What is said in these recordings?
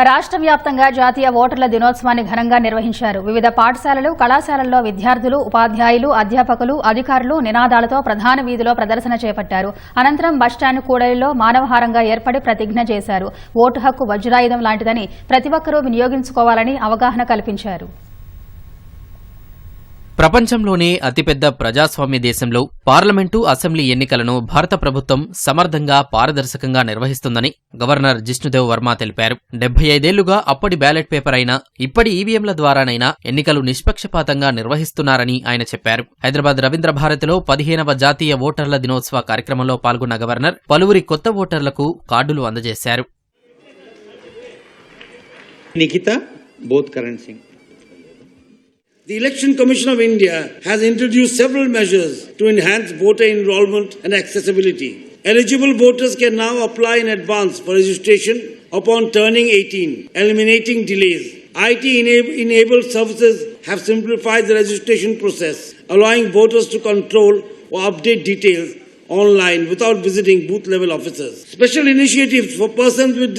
రాష్ట్ర వ్యాప్తంగా జాతీయ ఓటర్ల దినోత్సవాన్ని ఘనంగా నిర్వహించారు. వివిధ పాఠశాలలు, కళాశాలల్లో విద్యార్థులు, ఉపాధ్యాయులు, అధ్యాపకులు, అధికారులు నినాదాలతో ప్రధాన వీధిలో ప్రదర్శన చేపట్టారు. అనంతరం బస్టాండ్ కూడలిలో మానవహారంగా ఏర్పడి ప్రతిజ్ఞ చేశారు. ఓటు హక్కు వజ్రాయుధం లాంటిదని ప్రతి ఒక్కరూ వినియోగించుకోవాలని అవగాహన కల్పించారు. ప్రపంచంలోనే అతిపెద్ద ప్రజాస్వామ్య దేశంలో పార్లమెంటు, అసెంబ్లీ ఎన్నికలను భారత ప్రభుత్వం సమర్థంగా, పారదర్శకంగా నిర్వహిస్తుందని గవర్నర్ జిష్ణుదేవ్ వర్మ తెలిపారు. 75 ఏళ్లుగా అప్పటి బ్యాలెట్ పేపర్ అయినా ఇప్పటి ఈవీఎంల ద్వారానైనా ఎన్నికలు నిష్పక్షపాతంగా నిర్వహిస్తున్నారని ఆయన చెప్పారు. హైదరాబాద్ రవీంద్ర భారతిలో 15వ జాతీయ ఓటర్ల దినోత్సవ కార్యక్రమంలో పాల్గొన్న గవర్నర్ పలువురి కొత్త ఓటర్లకు కార్డులు అందజేశారు. The Election Commission of India has introduced several measures to enhance voter enrollment and accessibility. Eligible voters can now apply in advance for registration upon turning 18, eliminating delays. IT-enabled services have simplified the registration process, allowing voters to control or update details online without visiting booth-level officers. Special initiatives for persons with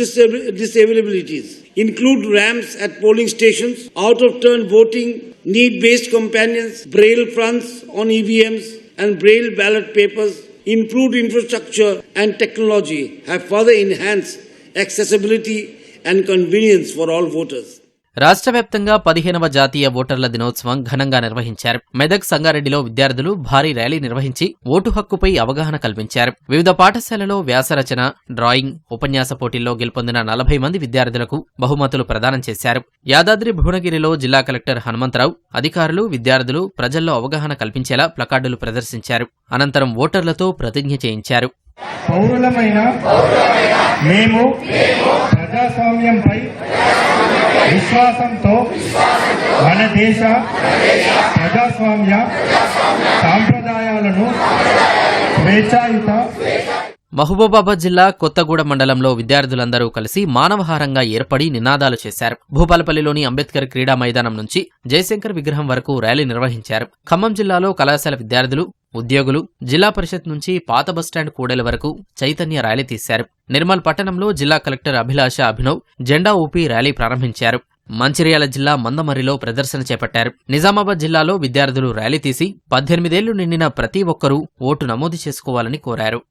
disabilities include ramps at polling stations, out-of-turn voting, need-based companions, braille fronts on EVMs and braille ballot papers. Improved infrastructure and technology have further enhanced accessibility and convenience for all voters. రాష్ట్ర వ్యాప్తంగా 15వ జాతీయ ఓటర్ల దినోత్సవం ఘనంగా నిర్వహించారు. మెదక్, సంగారెడ్డిలో విద్యార్థులు భారీ ర్యాలీ నిర్వహించి ఓటు హక్కుపై అవగాహన కల్పించారు. వివిధ పాఠశాలలో వ్యాసరచన, డ్రాయింగ్, ఉపన్యాస పోటీల్లో గెలుపొందిన 40 మంది విద్యార్థులకు బహుమతులు ప్రదానం చేశారు. యాదాద్రి భువనగిరిలో జిల్లా కలెక్టర్ హనుమంతరావు అధికారులు, విద్యార్థులు ప్రజల్లో అవగాహన కల్పించేలా ప్లకార్డులు ప్రదర్శించారు. అనంతరం ఓటర్లతో ప్రతిజ్ఞ చేయించారు. పౌరులమైన మేము ప్రజాస్వామ్యంపై విశ్వాసంతో మన దేశ ప్రజాస్వామ్య సాంప్రదాయాలను స్వేచ్ఛాయుత. మహబూబాబాద్ జిల్లా కొత్తగూడెం మండలంలో విద్యార్థులందరూ కలిసి మానవహారంగా ఏర్పడి నినాదాలు చేశారు. భూపాలపల్లిలోని అంబేద్కర్ క్రీడా మైదానం నుంచి జయశంకర్ విగ్రహం వరకు ర్యాలీ నిర్వహించారు. ఖమ్మం జిల్లాలో కళాశాల విద్యార్థులు, ఉద్యోగులు, జిల్లా పరిషత్ నుంచి పాత బస్టాండ్ కూడలి వరకు చైతన్య ర్యాలీ తీశారు. నిర్మల్ పట్టణంలో జిల్లా కలెక్టర్ అభిలాష అభినవ్ జెండా ఊపి ర్యాలీ ప్రారంభించారు. మంచిర్యాల జిల్లా మందమర్రిలో ప్రదర్శన చేపట్టారు. నిజామాబాద్ జిల్లాలో విద్యార్థులు ర్యాలీ తీసి 18 ఏళ్లు నిండిన ప్రతి ఒక్కరూ ఓటు నమోదు చేసుకోవాలని కోరారు.